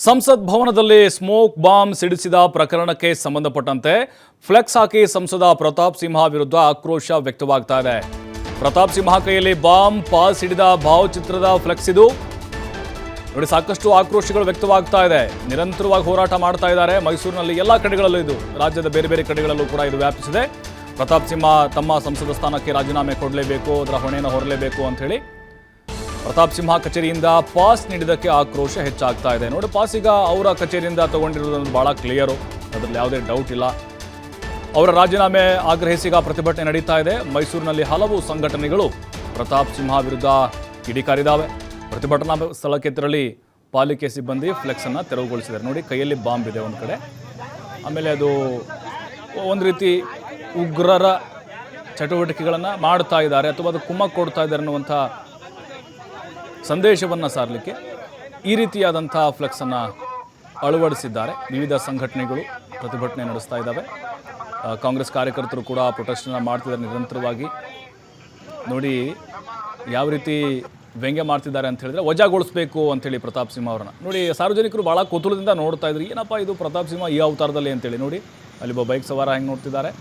ಸಂಸತ್ ಭವನದಲ್ಲಿ smoke bomb ಸಿಡಿಸಿದ ಪ್ರಕರಣಕ್ಕೆ ಸಂಬಂಧಪಟ್ಟಂತೆ ಫ್ಲೆಕ್ಸ್ ಹಾಕಿ ಸಂಸದ ಪ್ರತಾಪ್ ಸಿಂಹ ವಿರುದ್ಧ ಆಕ್ರೋಶ ವ್ಯಕ್ತವಾಗ್ತಾ ಇದೆ. ಪ್ರತಾಪ್ ಸಿಂಹ ಕೈಯಲ್ಲಿ ಬಾಂಬ್ ಪಾಸ್ ಹಿಡಿದ ಭಾವಚಿತ್ರದ ಫ್ಲೆಕ್ಸ್ ಇದು ನೋಡಿ, ಸಾಕಷ್ಟು ಆಕ್ರೋಶಗಳು ವ್ಯಕ್ತವಾಗ್ತಾ ಇದೆ. ನಿರಂತರವಾಗಿ ಹೋರಾಟ ಮಾಡ್ತಾ ಇದ್ದಾರೆ ಮೈಸೂರಿನಲ್ಲಿ, ಎಲ್ಲ ಕಡೆಗಳಲ್ಲೂ ಇದು, ರಾಜ್ಯದ ಬೇರೆ ಬೇರೆ ಕಡೆಗಳಲ್ಲೂ ಕೂಡ ಇದು ವ್ಯಾಪಿಸಿದೆ. ಪ್ರತಾಪ್ ಸಿಂಹ ತಮ್ಮ ಸಂಸದ ಸ್ಥಾನಕ್ಕೆ ರಾಜೀನಾಮೆ ಕೊಡಲೇಬೇಕು, ಅದರ ಹೊಣೆಯನ್ನು ಹೊರಲೇಬೇಕು ಅಂತ ಹೇಳಿ ಪ್ರತಾಪ್ ಸಿಂಹ ಕಚೇರಿಯಿಂದ ಪಾಸ್ ನೀಡಿದ್ದಕ್ಕೆ ಆಕ್ರೋಶ ಹೆಚ್ಚಾಗ್ತಾ ಇದೆ. ನೋಡಿ, ಪಾಸ್ ಈಗ ಅವರ ಕಚೇರಿಯಿಂದ ತಗೊಂಡಿರೋದು ಬಹಳ ಕ್ಲಿಯರು, ಅದರಲ್ಲಿ ಯಾವುದೇ ಡೌಟ್ ಇಲ್ಲ. ಅವರ ರಾಜೀನಾಮೆ ಆಗ್ರಹಿಸಿ ಈಗ ಪ್ರತಿಭಟನೆ ನಡೀತಾ ಇದೆ. ಮೈಸೂರಿನಲ್ಲಿ ಹಲವು ಸಂಘಟನೆಗಳು ಪ್ರತಾಪ್ ಸಿಂಹ ವಿರುದ್ಧ ಕಿಡಿಕಾರಿದ್ದಾವೆ. ಪ್ರತಿಭಟನಾ ಸ್ಥಳಕ್ಕೆ ತೆರಳಿ ಪಾಲಿಕೆ ಸಿಬ್ಬಂದಿ ಫ್ಲೆಕ್ಸ್ ಅನ್ನು ತೆರವುಗೊಳಿಸಿದ್ದಾರೆ. ನೋಡಿ, ಕೈಯಲ್ಲಿ ಬಾಂಬ್ ಇದೆ ಒಂದು ಕಡೆ, ಆಮೇಲೆ ಅದು ಒಂದು ರೀತಿ ಉಗ್ರರ ಚಟುವಟಿಕೆಗಳನ್ನು ಮಾಡ್ತಾ ಇದ್ದಾರೆ ಅಥವಾ ಅದು ಕುಮ್ಮಕ್ಕು ಕೊಡ್ತಾ ಇದ್ದಾರೆ ಅನ್ನುವಂಥ ಸಂದೇಶವನ್ನು ಸಾರಲಿಕ್ಕೆ ಈ ರೀತಿಯಾದಂಥ ಫ್ಲೆಕ್ಸನ್ನು ಅಳವಡಿಸಿದ್ದಾರೆ. ವಿವಿಧ ಸಂಘಟನೆಗಳು ಪ್ರತಿಭಟನೆ ನಡೆಸ್ತಾ ಇದ್ದಾವೆ. ಕಾಂಗ್ರೆಸ್ ಕಾರ್ಯಕರ್ತರು ಕೂಡ ಪ್ರೊಟೆಸ್ಟನ್ನು ಮಾಡ್ತಿದ್ದಾರೆ ನಿರಂತರವಾಗಿ. ನೋಡಿ ಯಾವ ರೀತಿ ವ್ಯಂಗ್ಯ ಮಾಡ್ತಿದ್ದಾರೆ ಅಂತ ಹೇಳಿದ್ರೆ, ವಜಾಗೊಳಿಸಬೇಕು ಅಂತೇಳಿ ಪ್ರತಾಪ್ ಸಿಂಹ ಅವರನ್ನು ನೋಡಿ, ಸಾರ್ವಜನಿಕರು ಭಾಳ ಕುತೂಹಲದಿಂದ ನೋಡ್ತಾ ಇದ್ರು, ಏನಪ್ಪ ಇದು ಪ್ರತಾಪ್ ಸಿಂಹ ಈ ಅವತಾರದಲ್ಲಿ ಅಂತೇಳಿ. ನೋಡಿ, ಅಲ್ಲಿಬ್ಬ ಬೈಕ್ ಸವಾರ ಹೆಂಗೆ ನೋಡ್ತಿದ್ದಾರೆ,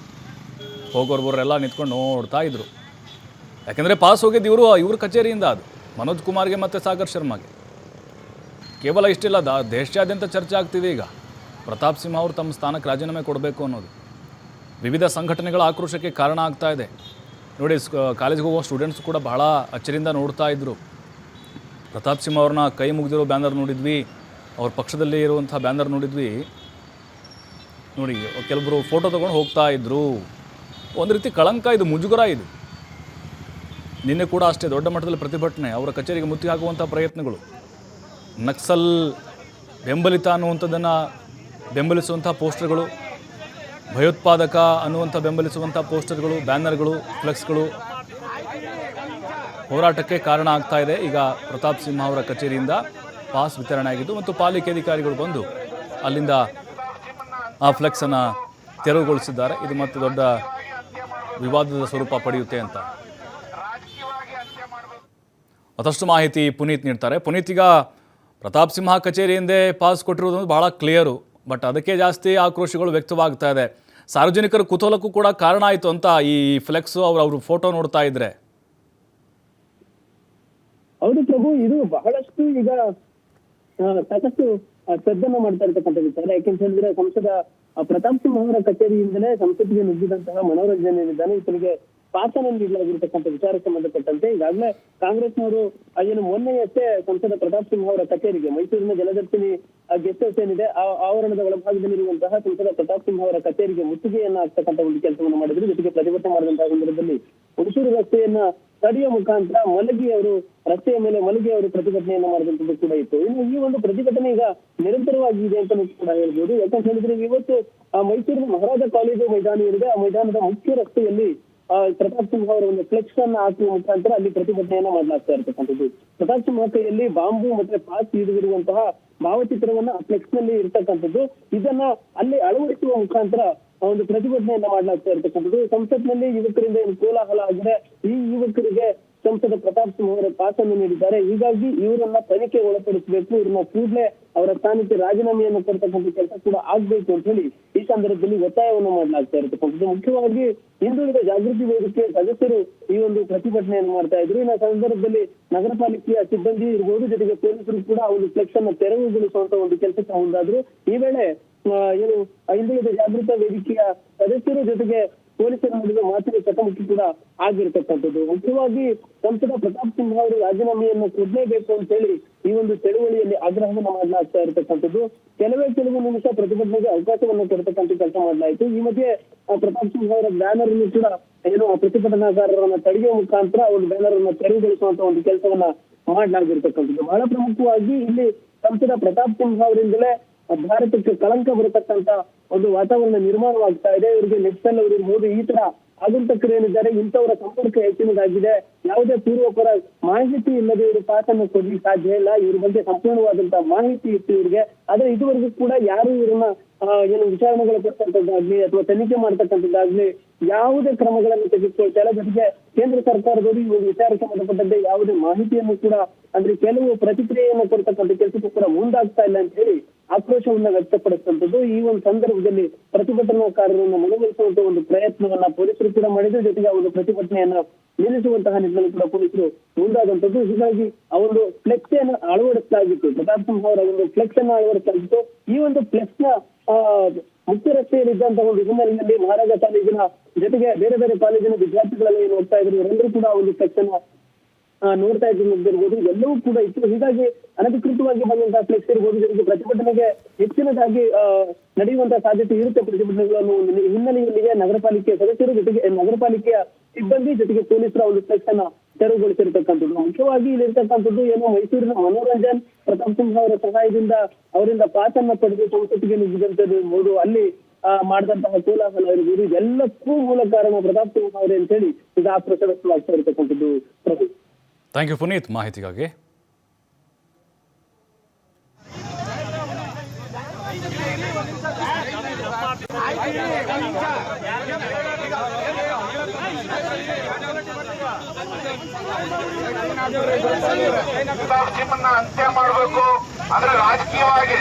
ಹೋಗೋರ್ಬೋರೆಲ್ಲ ನಿಂತ್ಕೊಂಡು ನೋಡ್ತಾ ಇದ್ರು. ಯಾಕೆಂದರೆ ಪಾಸ್ ಹೋಗಿದ್ದು ಇವ್ರ ಕಚೇರಿಯಿಂದ, ಅದು ಮನೋಜ್ ಕುಮಾರ್ಗೆ ಮತ್ತು ಸಾಗರ್ ಶರ್ಮಾಗೆ. ಕೇವಲ ಇಷ್ಟಿಲ್ಲ, ದೇಶಾದ್ಯಂತ ಚರ್ಚೆ ಆಗ್ತಿದೆ ಈಗ ಪ್ರತಾಪ್ ಸಿಂಹ ಅವರು ತಮ್ಮ ಸ್ಥಾನಕ್ಕೆ ರಾಜೀನಾಮೆ ಕೊಡಬೇಕು ಅನ್ನೋದು. ವಿವಿಧ ಸಂಘಟನೆಗಳ ಆಕ್ರೋಶಕ್ಕೆ ಕಾರಣ ಆಗ್ತಾ ಇದೆ. ನೋಡಿ, ಕಾಲೇಜಿಗೆ ಹೋಗೋ ಸ್ಟೂಡೆಂಟ್ಸ್ ಕೂಡ ಬಹಳ ಅಚ್ಚರಿಯಿಂದ ನೋಡ್ತಾ ಇದ್ದರು. ಪ್ರತಾಪ್ ಸಿಂಹ ಅವ್ರನ್ನ ಕೈ ಮುಗಿದಿರೋ ಬ್ಯಾನರ್ ನೋಡಿದ್ವಿ, ಅವ್ರ ಪಕ್ಷದಲ್ಲಿ ಇರುವಂಥ ಬ್ಯಾನರ್ ನೋಡಿದ್ವಿ. ನೋಡಿ, ಕೆಲವರು ಫೋಟೋ ತೊಗೊಂಡು ಹೋಗ್ತಾ ಇದ್ದರು. ಒಂದು ರೀತಿ ಕಳಂಕ ಇದು, ಮುಜುಗರ ಇದು. ನಿನ್ನೆ ಕೂಡ ಅಷ್ಟೇ ದೊಡ್ಡ ಮಟ್ಟದಲ್ಲಿ ಪ್ರತಿಭಟನೆ, ಅವರ ಕಚೇರಿಗೆ ಮುತ್ತಿಗೆ ಹಾಕುವಂಥ ಪ್ರಯತ್ನಗಳು, ನಕ್ಸಲ್ ಬೆಂಬಲಿತ ಅನ್ನುವಂಥದ್ದನ್ನು ಬೆಂಬಲಿಸುವಂಥ ಪೋಸ್ಟರ್ಗಳು, ಭಯೋತ್ಪಾದಕ ಅನ್ನುವಂಥ ಬೆಂಬಲಿಸುವಂಥ ಪೋಸ್ಟರ್ಗಳು, ಬ್ಯಾನರ್ಗಳು, ಫ್ಲೆಕ್ಸ್ಗಳು ಹೋರಾಟಕ್ಕೆ ಕಾರಣ ಆಗ್ತಾ ಇದೆ. ಈಗ ಪ್ರತಾಪ್ ಸಿಂಹ ಅವರ ಕಚೇರಿಯಿಂದ ಪಾಸ್ ವಿತರಣೆ ಆಗಿದ್ದು ಮತ್ತು ಪಾಲಿಕೆ ಅಧಿಕಾರಿಗಳು ಬಂದು ಅಲ್ಲಿಂದ ಆ ಫ್ಲೆಕ್ಸನ್ನು ತೆರವುಗೊಳಿಸಿದ್ದಾರೆ. ಇದು ಮತ್ತೆ ದೊಡ್ಡ ವಿವಾದದ ಸ್ವರೂಪ ಪಡೆಯುತ್ತೆ ಅಂತ ಮತ್ತಷ್ಟು ಮಾಹಿತಿ ಪುನೀತ್ ನೀಡ್ತಾರೆ. ಪುನೀತ್, ಈಗ ಪ್ರತಾಪ್ ಸಿಂಹ ಕಚೇರಿಯಿಂದೇ ಪಾಸ್ ಕೊಟ್ಟಿರೋದು ಬಹಳ ಕ್ಲಿಯರು, ಬಟ್ ಅದಕ್ಕೆ ಜಾಸ್ತಿ ಆಕ್ರೋಶಗಳು ವ್ಯಕ್ತವಾಗ್ತಾ ಇದೆ. ಸಾರ್ವಜನಿಕರ ಕುತೂಹಲಕ್ಕೂ ಕೂಡ ಕಾರಣ ಆಯಿತು ಅಂತ ಈ ಫ್ಲೆಕ್ಸು ಅವ್ರ ಫೋಟೋ ನೋಡ್ತಾ ಇದ್ರೆ. ಹೌದು ಪ್ರಭು, ಇದು ಬಹಳಷ್ಟು ಈಗ ಸಾಕಷ್ಟು ಸದ್ದನ್ನು ಮಾಡ್ತಾ ಇರ್ತಕ್ಕಂಥ ವಿಚಾರ. ಯಾಕೆಂತ ಹೇಳಿದ್ರೆ, ಸಂಸದ ಪ್ರತಾಪ್ ಸಿಂಹ ಅವರ ಕಚೇರಿಯಿಂದಲೇ ಸಂಸತ್ತಿಗೆ ನುಗ್ಗಿದಂತಹ ಮನೋರಂಜನೆ ಏನಿದ್ದಾನೆ ಈತನಿಗೆ ಪಾಸನ್ನು ನೀಡಲಾಗಿರ್ತಕ್ಕಂಥ ವಿಚಾರಕ್ಕೆ ಸಂಬಂಧಪಟ್ಟಂತೆ ಈಗಾಗಲೇ ಕಾಂಗ್ರೆಸ್ನವರು ಏನು ಮೊನ್ನೆಯಷ್ಟೇ ಸಂಸದ ಪ್ರತಾಪ್ ಸಿಂಹ ಅವರ ಕಚೇರಿಗೆ, ಮೈಸೂರಿನ ಜಲದರ್ಶಿನಿ ಗೆಸ್ಟ್ ಹೌಸ್ ಏನಿದೆ ಆ ಆವರಣದ ಒಳಭಾಗದಲ್ಲಿರುವಂತಹ ಸಂಸದ ಪ್ರತಾಪ್ ಸಿಂಹ ಅವರ ಕಚೇರಿಗೆ ಮುತ್ತಿಗೆಯನ್ನ ಹಾಕ್ತಕ್ಕಂಥ ಒಂದು ಕೆಲಸವನ್ನು ಮಾಡಿದ್ರು. ಜೊತೆಗೆ ಪ್ರತಿಭಟನೆ ಮಾಡಿದಂತಹ ಸಂದರ್ಭದಲ್ಲಿ ಹುಣಸೂರು ರಸ್ತೆಯನ್ನ ತಡೆಯುವ ಮುಖಾಂತರ ಅವರು ರಸ್ತೆಯ ಮೇಲೆ ಮಲಗಿ ಅವರು ಪ್ರತಿಭಟನೆಯನ್ನ ಮಾಡಿದಂಥದ್ದು ಕೂಡ ಇತ್ತು. ಇನ್ನು ಈ ಒಂದು ಪ್ರತಿಭಟನೆ ಈಗ ನಿರಂತರವಾಗಿ ಇದೆ ಅಂತ ಕೂಡ ಹೇಳ್ಬೋದು. ಯಾಕಂತ ಹೇಳಿದ್ರೆ, ಇವತ್ತು ಮೈಸೂರಿನ ಮಹಾರಾಜ ಕಾಲೇಜು ಮೈದಾನ ಏನಿದೆ, ಆ ಮೈದಾನದ ಮುಖ್ಯ ರಸ್ತೆಯಲ್ಲಿ ಪ್ರತಾಪ್ ಸಿಂಹ ಅವರ ಒಂದು ಫ್ಲೆಕ್ಸ್ ಅನ್ನ ಹಾಕುವ ಮುಖಾಂತರ ಅಲ್ಲಿ ಪ್ರತಿಭಟನೆಯನ್ನ ಮಾಡಲಾಗ್ತಾ ಇರ್ತಕ್ಕಂಥದ್ದು. ಪ್ರತಾಪ್ ಸಿಂಹ ಕೈಯಲ್ಲಿ ಬಾಂಬು ಮತ್ತೆ ಪಾಸ್ ಹಿಡಿದಿರುವಂತಹ ಭಾವಚಿತ್ರವನ್ನ ಫ್ಲೆಕ್ಸ್ ನಲ್ಲಿ ಇರ್ತಕ್ಕಂಥದ್ದು, ಇದನ್ನ ಅಲ್ಲಿ ಅಳವಡಿಸುವ ಮುಖಾಂತರ ಒಂದು ಪ್ರತಿಭಟನೆಯನ್ನ ಮಾಡಲಾಗ್ತಾ ಇರ್ತಕ್ಕಂಥದ್ದು. ಸಂಸತ್ನಲ್ಲಿ ಯುವಕರಿಂದ ಏನು ಕೋಲಾಹಲ ಆಗಿದೆ. ಈ ಯುವಕರಿಗೆ ಸಂಸದ ಪ್ರತಾಪ್ ಸಿಂಹ ಅವರ ಪಾಸನ್ನು ನೀಡಿದ್ದಾರೆ, ಹೀಗಾಗಿ ಇವರನ್ನ ತನಿಖೆ ಒಳಪಡಿಸಬೇಕು, ಇವ್ರನ್ನ ಕೂಡಲೇ ಅವರ ಸ್ಥಾನಕ್ಕೆ ರಾಜೀನಾಮೆಯನ್ನು ಕೊಡ್ತಕ್ಕಂಥ ಕೆಲಸ ಕೂಡ ಆಗ್ಬೇಕು ಅಂತ ಹೇಳಿ ಈ ಸಂದರ್ಭದಲ್ಲಿ ಒತ್ತಾಯವನ್ನು ಮಾಡಲಾಗ್ತಾ ಇರ್ತಕ್ಕಂಥದ್ದು. ಮುಖ್ಯವಾಗಿ ಹಿಂದುಳಿದ ಜಾಗೃತಿ ವೇದಿಕೆ ಸದಸ್ಯರು ಈ ಒಂದು ಪ್ರತಿಭಟನೆಯನ್ನು ಮಾಡ್ತಾ ಇದ್ರು. ಈ ಸಂದರ್ಭದಲ್ಲಿ ನಗರ ಪಾಲಿಕೆಯ ಸಿಬ್ಬಂದಿ ಇರ್ಬೋದು, ಜೊತೆಗೆ ಪೊಲೀಸರು ಕೂಡ ಒಂದು ಫ್ಲೆಕ್ಸ್ ಅನ್ನ ತೆರವುಗೊಳಿಸುವಂತ ಒಂದು ಕೆಲಸಕ್ಕೆ ಮುಂದಾದ್ರು. ಈ ವೇಳೆ ಏನು ಹಿಂದುಳಿದ ಜಾಗೃತ ವೇದಿಕೆಯ ಸದಸ್ಯರು ಜೊತೆಗೆ ಪೊಲೀಸರ ನಡುವೆ ಮಾತಿನ ಚಕಮಕಿ ಕೂಡ ಆಗಿರ್ತಕ್ಕಂಥದ್ದು. ಮುಖ್ಯವಾಗಿ ಸಂಸದ ಪ್ರತಾಪ್ ಸಿಂಹ ಅವರು ರಾಜೀನಾಮೆಯನ್ನು ಕೊಡಲೇಬೇಕು ಅಂತ ಹೇಳಿ ಈ ಒಂದು ಚಳುವಳಿಯಲ್ಲಿ ಆಗ್ರಹವನ್ನು ಮಾಡಲಾಗ್ತಾ ಇರತಕ್ಕಂಥದ್ದು. ಕೆಲವು ನಿಮಿಷ ಪ್ರತಿಭಟನೆಗೆ ಅವಕಾಶವನ್ನು ಕೊಡ್ತಕ್ಕಂಥ ಕೆಲಸ ಮಾಡಲಾಯಿತು. ಈ ಮಧ್ಯೆ ಪ್ರತಾಪ್ ಸಿಂಹ ಅವರ ಬ್ಯಾನರ್ ಅನ್ನು ಕೂಡ ಏನು ಪ್ರತಿಭಟನಾಕಾರರನ್ನ ತಡೆಯುವ ಮುಖಾಂತರ ಒಂದು ಬ್ಯಾನರ್ ಅನ್ನು ತೆರವುಗೊಳಿಸುವಂತ ಒಂದು ಕೆಲಸವನ್ನ ಮಾಡಲಾಗಿರ್ತಕ್ಕಂಥದ್ದು. ಬಹಳ ಪ್ರಮುಖವಾಗಿ ಇಲ್ಲಿ ಸಂಸದ ಪ್ರತಾಪ್ ಸಿಂಹ ಅವರಿಂದಲೇ ಭಾರತಕ್ಕೆ ಕಳಂಕ ಬರತಕ್ಕಂತ ಒಂದು ವಾತಾವರಣ ನಿರ್ಮಾಣವಾಗ್ತಾ ಇದೆ. ಇವರಿಗೆ ನೆಕ್ಸಲ್ ಅವರು ಇರ್ಬೋದು, ಈ ತರ ಆಗಂತಕರು ಏನಿದ್ದಾರೆ ಇಂಥವರ ಸಂಪರ್ಕ ಹೆಚ್ಚಿನದಾಗಿದೆ. ಯಾವುದೇ ಪೂರ್ವಪರ ಮಾಹಿತಿ ಇಲ್ಲದೆ ಇವರು ಪಾಸನ್ನು ಕೊಡ್ಲಿಕ್ಕೆ ಸಾಧ್ಯ ಇಲ್ಲ. ಇವ್ರ ಬಗ್ಗೆ ಸಂಪೂರ್ಣವಾದಂತಹ ಮಾಹಿತಿ ಇತ್ತು ಇವರಿಗೆ, ಆದ್ರೆ ಇದುವರೆಗೂ ಕೂಡ ಯಾರು ಇವ್ರನ್ನ ಏನು ವಿಚಾರಣೆಗಳು ಕೊಡ್ತಕ್ಕಂಥದ್ದಾಗ್ಲಿ ಅಥವಾ ತನಿಖೆ ಮಾಡ್ತಕ್ಕಂಥದ್ದಾಗ್ಲಿ ಯಾವುದೇ ಕ್ರಮಗಳನ್ನು ತೆಗೆದುಕೊಳ್ತಾ ಇಲ್ಲ. ಜೊತೆಗೆ ಕೇಂದ್ರ ಸರ್ಕಾರದವರು ಈ ವಿಚಾರಕ್ಕೆ ಸಂಬಂಧಪಟ್ಟಂತೆ ಯಾವುದೇ ಮಾಹಿತಿಯನ್ನು ಕೂಡ ಅಂದ್ರೆ ಕೆಲವು ಪ್ರತಿಕ್ರಿಯೆಯನ್ನು ಕೊಡ್ತಕ್ಕಂಥ ಕೆಲಸಕ್ಕೂ ಕೂಡ ಮುಂದಾಗ್ತಾ ಇಲ್ಲ ಅಂತ ಹೇಳಿ ಆಕ್ರೋಶವನ್ನ ವ್ಯಕ್ತಪಡಿಸಿದಂಥದ್ದು. ಈ ಒಂದು ಸಂದರ್ಭದಲ್ಲಿ ಪ್ರತಿಭಟನಾಕಾರರನ್ನು ಮನವೊಲಿಸುವಂತ ಒಂದು ಪ್ರಯತ್ನವನ್ನ ಪೊಲೀಸರು ಕೂಡ ಮಾಡಿದ್ರು. ಜೊತೆಗೆ ಆ ಒಂದು ಪ್ರತಿಭಟನೆಯನ್ನ ನಿಲ್ಲಿಸುವಂತಹ ನಿಟ್ಟಿನಲ್ಲಿ ಕೂಡ ಪೊಲೀಸರು ಮುಂದಾದಂತದ್ದು. ಹೀಗಾಗಿ ಆ ಒಂದು ಫ್ಲೆಕ್ಸ್ ಅನ್ನು ಅಳವಡಿಸಲಾಗಿತ್ತು, ಪ್ರತಾಪ್ ಸಿಂಹ ಅವರ ಒಂದು ಫ್ಲೆಕ್ಸ್ ಅನ್ನು ಅಳವಡಿಸಲಾಗಿತ್ತು. ಈ ಒಂದು ಫ್ಲೆಕ್ಸ್ ನ ಮುಖ್ಯ ರಸ್ತೆಯಲ್ಲಿ ಇದ್ದಂತಹ ಒಂದು ಹಿನ್ನೆಲೆಯಲ್ಲಿ ಮಹಾರಾಜ ಕಾಲೇಜಿನ ಜೊತೆಗೆ ಬೇರೆ ಬೇರೆ ಕಾಲೇಜಿನ ವಿದ್ಯಾರ್ಥಿಗಳೆಲ್ಲ ಏನು ಹೋಗ್ತಾ ಇದ್ರು, ಇವರೆಲ್ಲರೂ ಕೂಡ ಒಂದು ಫ್ಲೆಕ್ಸ್ ಅನ್ನ ನೋಡ್ತಾ ಇರ್ಬೋದು, ಎಲ್ಲವೂ ಕೂಡ ಇತ್ತು. ಹೀಗಾಗಿ ಅನಧಿಕೃತವಾಗಿ ಬಂದಂತಹ ಫ್ಲೆಕ್ಸ್ ಇರ್ಬೋದು, ಜೊತೆಗೆ ಪ್ರತಿಭಟನೆಗೆ ಹೆಚ್ಚಿನದಾಗಿ ನಡೆಯುವಂತಹ ಸಾಧ್ಯತೆ ಇರುತ್ತೆ ಪ್ರತಿಭಟನೆಗಳನ್ನು ಹಿನ್ನೆಲೆಯಲ್ಲಿಗೆ ನಗರ ಪಾಲಿಕೆ ಸದಸ್ಯರು ಜೊತೆಗೆ ನಗರ ಸಿಬ್ಬಂದಿ ಜೊತೆಗೆ ಪೊಲೀಸರ ಒಂದು ಫ್ಲೆಕ್ಸ್ ಅನ್ನ ತೆರವುಗೊಳಿಸಿರ್ತಕ್ಕಂಥದ್ದು. ಮುಖ್ಯವಾಗಿ ಇಲ್ಲಿರ್ತಕ್ಕಂಥದ್ದು ಏನೋ ಮೈಸೂರಿನ ಮನೋರಂಜನ್ ಪ್ರತಾಪ್ ಸಿಂಹ ಅವರ ಸಹಾಯದಿಂದ ಅವರಿಂದ ಪಾಸ್ ಅನ್ನ ಪಡೆದು ಸಂಸತ್ತಿಗೆ ನುಗ್ಗಿದಂತದ್ದು, ಅಲ್ಲಿ ಮಾಡಿದಂತಹ ಕೋಲಾಹಲ ಇರ್ಬೋದು, ಇದೆಲ್ಲಕ್ಕೂ ಮೂಲ ಕಾರಣ ಪ್ರತಾಪ್ ಸಿಂಹ ಅವರೇ ಅಂತ ಹೇಳಿ ಈಗ ಆಕ್ರೋಶ ವ್ಯಕ್ತವಾಗ್ತಾ ಇರತಕ್ಕಂಥದ್ದು. ಥ್ಯಾಂಕ್ ಯು ಪುನೀತ್ ಮಾಹಿತಿಗಾಗಿ. ಅಂತ್ಯ ಮಾಡಬೇಕು ಅಂದ್ರೆ ರಾಜಕೀಯವಾಗಿ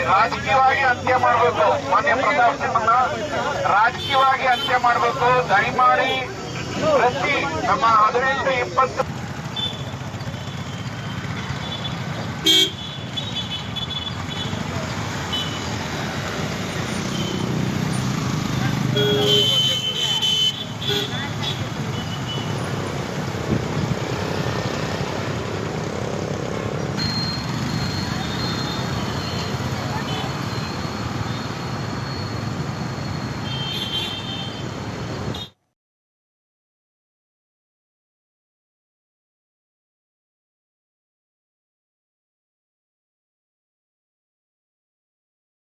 ಅಂತ್ಯ ಮಾಡಬೇಕು. ಮಾನ್ಯ ಪ್ರತಾಪ್ ಸಿಂಹನ ರಾಜಕೀಯವಾಗಿ ಅಂತ್ಯ ಮಾಡಬೇಕು. ದಯಮಾಡಿ ಪ್ರತಿ ನಮ್ಮ 18-20